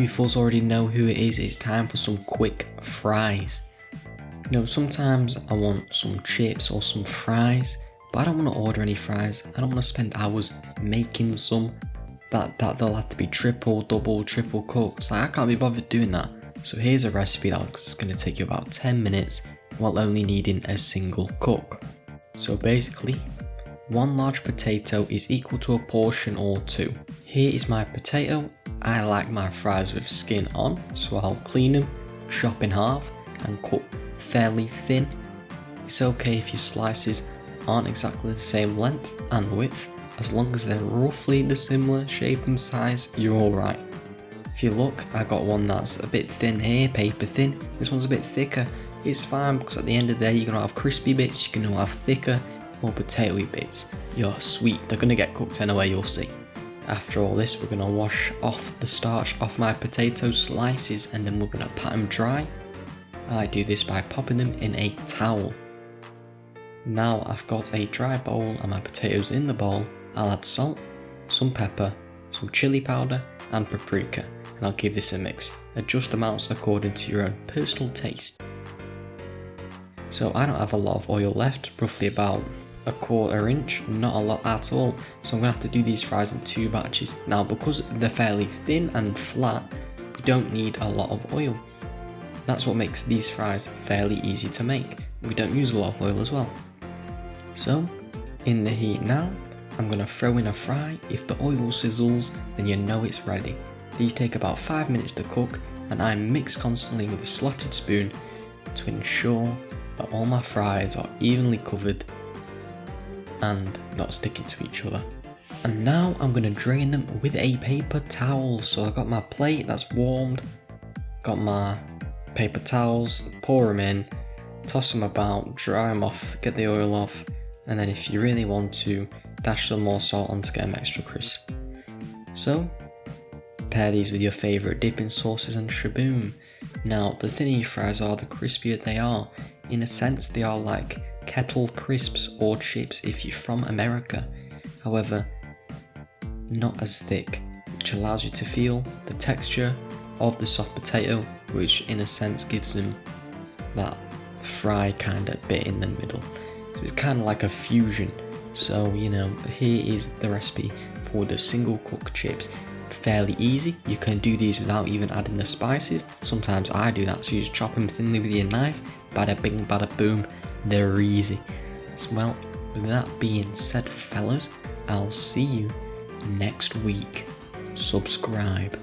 you fools already know who it is, it's time for some quick fries. You know, sometimes I want some chips or some fries, but I don't want to order any fries. I don't want to spend hours making some. That they'll have to be triple, double, triple cooked. Like, I can't be bothered doing that. So here's a recipe that's going to take you about 10 minutes while only needing a single cook. So basically, 1 large potato is equal to a portion or 2. Here is my potato. I like my fries with skin on, so I'll clean them, chop in half and cut fairly thin. It's okay if your slices aren't exactly the same length and width, as long as they're roughly the similar shape and size, you're alright. If you look, I got one that's a bit thin here, paper thin. This one's a bit thicker. It's fine because at the end of the day, you're going to have crispy bits, you're going to have thicker, more potatoey bits. You're sweet, they're going to get cooked anyway, you'll see. After all this, we're going to wash off the starch off my potato slices and then we're going to pat them dry. I do this by popping them in a towel. Now I've got a dry bowl and my potatoes in the bowl. I'll add salt, some pepper, some chili powder and paprika, and I'll give this a mix. Adjust amounts according to your own personal taste. So I don't have a lot of oil left, roughly about 1/4 inch, not a lot at all, so I'm going to have to do these fries in 2 batches. Now because they're fairly thin and flat, we don't need a lot of oil. That's what makes these fries fairly easy to make. We don't use a lot of oil as well. So, in the heat now, I'm going to throw in a fry. If the oil sizzles, then you know it's ready. These take about 5 minutes to cook, and I mix constantly with a slotted spoon to ensure that all my fries are evenly covered and not sticking to each other. And now I'm going to drain them with a paper towel. So I've got my plate that's warmed, got my paper towels, pour them in, toss them about, dry them off, get the oil off, and then if you really want to, dash some more salt on to get them extra crisp. So, pair these with your favourite dipping sauces and shaboom. Now, the thinner your fries are, the crispier they are. In a sense, they are like kettle crisps or chips if you're from America. However, not as thick, which allows you to feel the texture of the soft potato, which in a sense gives them that fry kind of bit in the middle. So it's kind of like a fusion. So, you know, here is the recipe for the single cook chips. Fairly easy. You can do these without even adding the spices. Sometimes I do that, so you just chop them thinly with your knife. Bada bing, bada boom. They're easy. So, well, with that being said, fellas, I'll see you next week. Subscribe.